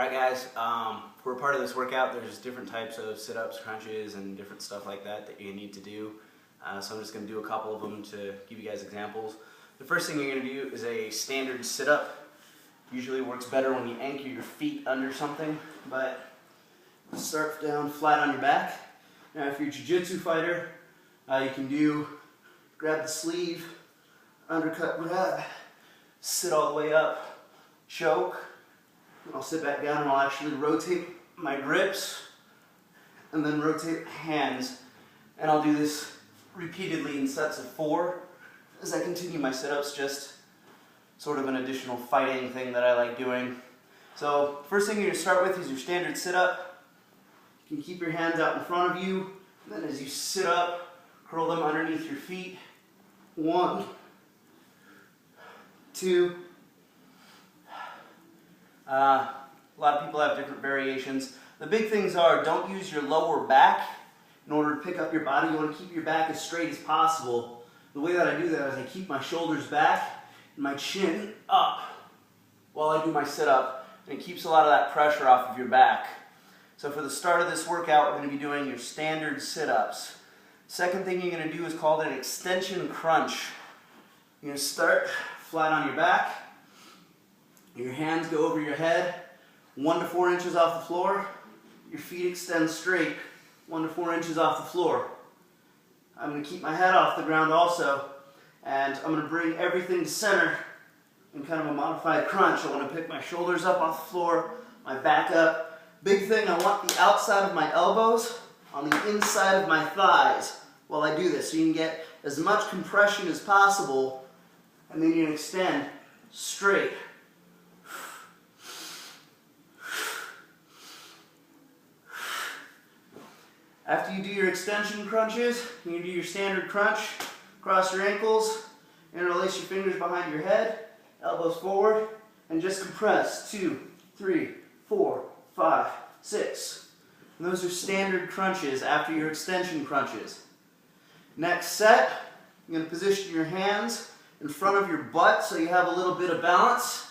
Alright guys, for part of this workout there's different types of sit-ups, crunches, and different stuff like that you need to do. So I'm just going to do a couple of them to give you guys examples. The first thing you're going to do is a standard sit-up. Usually works better when you anchor your feet under something, but start down flat on your back. Now if you're a jiu-jitsu fighter, you can grab the sleeve, undercut grab, sit all the way up, choke. I'll sit back down and I'll actually rotate my grips and then rotate hands. And I'll do this repeatedly in sets of 4 as I continue my sit-ups, just sort of an additional fighting thing that I like doing. So first thing you're going to start with is your standard sit-up. You can keep your hands out in front of you. And then as you sit up, curl them underneath your feet. 1, 2. A lot of people have different variations. The big things are, don't use your lower back in order to pick up your body. You want to keep your back as straight as possible. The way that I do that is I keep my shoulders back and my chin up while I do my sit-up, and it keeps a lot of that pressure off of your back. So for the start of this workout, we're going to be doing your standard sit-ups. Second thing you're going to do is called an extension crunch. You're going to start flat on your back. Your hands go over your head, 1 to 4 inches off the floor. Your feet extend straight, 1 to 4 inches off the floor. I'm going to keep my head off the ground also, and I'm going to bring everything to center in kind of a modified crunch. I want to pick my shoulders up off the floor, my back up. Big thing, I want the outside of my elbows on the inside of my thighs while I do this, so you can get as much compression as possible, and then you can extend straight. After you do your extension crunches, you can do your standard crunch. Cross your ankles, interlace your fingers behind your head, elbows forward, and just compress. 2, 3, 4, 5, 6. And those are standard crunches after your extension crunches. Next set, you're going to position your hands in front of your butt so you have a little bit of balance.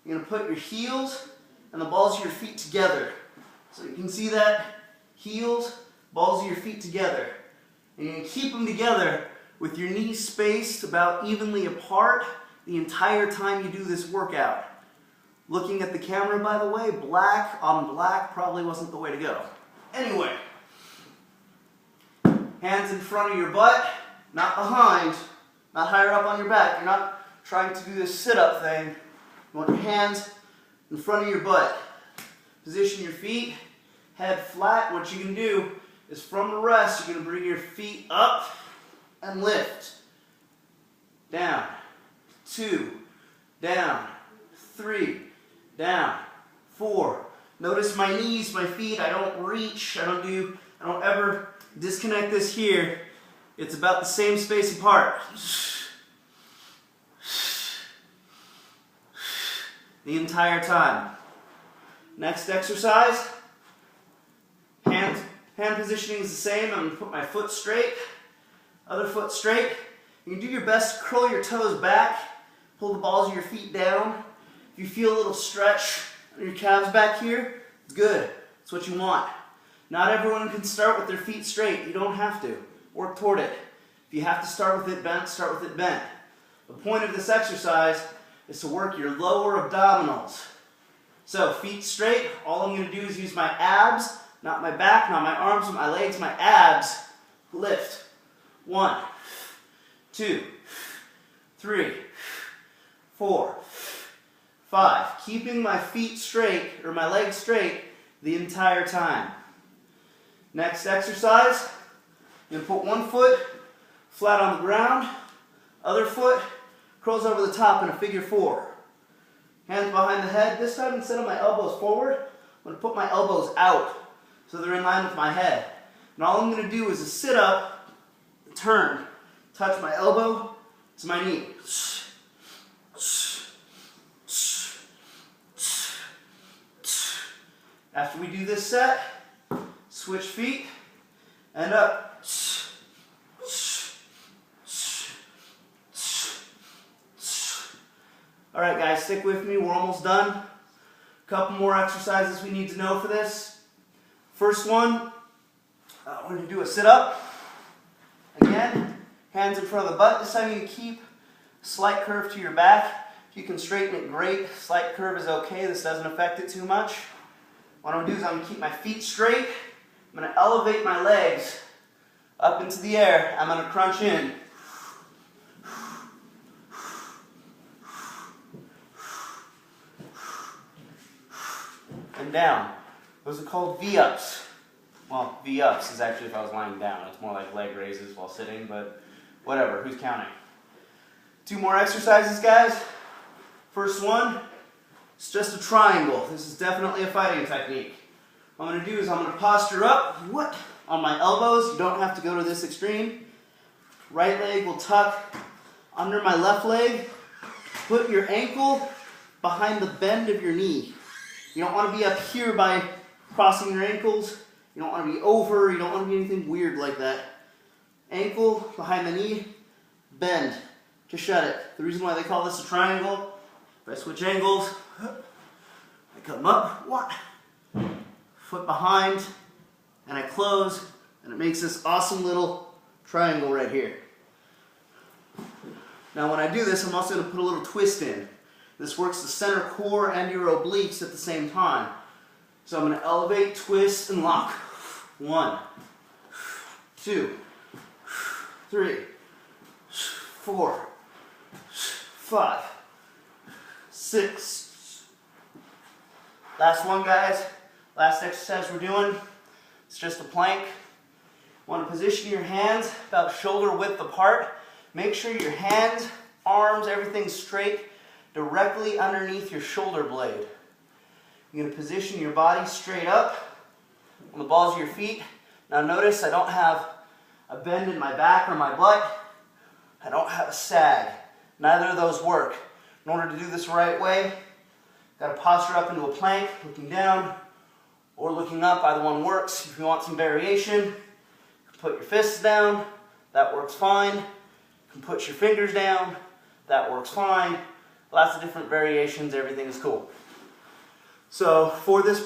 You're going to put your heels and the balls of your feet together. So you can see that, heels, balls of your feet together. And you're going to keep them together with your knees spaced about evenly apart the entire time you do this workout. Looking at the camera, by the way, black on black probably wasn't the way to go. Anyway, hands in front of your butt, not behind, not higher up on your back. You're not trying to do this sit-up thing. You want your hands in front of your butt. Position your feet, head flat. What you can do is from the rest, you're going to bring your feet up and lift. Down, 2, down, 3, down, 4. Notice my knees, my feet, I don't reach, I don't ever disconnect this here. It's about the same space apart. The entire time. Next exercise, hand positioning is the same. I'm going to put my foot straight, other foot straight. You can do your best to curl your toes back, pull the balls of your feet down. If you feel a little stretch on your calves back here, it's good. It's what you want. Not everyone can start with their feet straight. You don't have to. Work toward it. If you have to start with it bent, start with it bent. The point of this exercise is to work your lower abdominals. So feet straight, all I'm going to do is use my abs, not my back, not my arms, but my legs, my abs. Lift. 1, 2, 3, 4, 5. Keeping my feet straight, or my legs straight, the entire time. Next exercise, you're going to put one foot flat on the ground, other foot curls over the top in a figure 4. Hands behind the head. This time, instead of my elbows forward, I'm going to put my elbows out so they're in line with my head. And all I'm going to do is a sit-up, turn, touch my elbow to my knee. After we do this set, switch feet and up. Alright guys, stick with me, we're almost done. Couple more exercises we need to know for this. First one, we're going to do a sit-up. Again, hands in front of the butt. This time you can keep a slight curve to your back. If you can straighten it, great. Slight curve is okay. This doesn't affect it too much. What I'm going to do is I'm going to keep my feet straight. I'm going to elevate my legs up into the air. I'm going to crunch in. And down. Those are called V-ups. Well, V-ups is actually if I was lying down. It's more like leg raises while sitting, but whatever. Who's counting? 2 more exercises, guys. First one, it's just a triangle. This is definitely a fighting technique. What I'm going to do is I'm going to posture up on my elbows. You don't have to go to this extreme. Right leg will tuck under my left leg. Put your ankle behind the bend of your knee. You don't want to be up here by crossing your ankles. You don't want to be over. You don't want to be anything weird like that. Ankle behind the knee, bend to shut it. The reason why they call this a triangle, if I switch angles, I come up, foot behind, and I close, and it makes this awesome little triangle right here. Now when I do this, I'm also going to put a little twist in. This works the center core and your obliques at the same time. So I'm going to elevate, twist, and lock. 1, 2, 3, 4, 5, 6. Last one, guys. Last exercise we're doing. It's just a plank. Want to position your hands about shoulder width apart. Make sure your hands, arms, everything's straight directly underneath your shoulder blade. You're going to position your body straight up on the balls of your feet. Now notice I don't have a bend in my back or my butt. I don't have a sag. Neither of those work. In order to do this the right way, got to posture up into a plank, looking down or looking up. Either one works. If you want some variation, put your fists down. That works fine. You can put your fingers down. That works fine. Lots of different variations. Everything is cool. So for this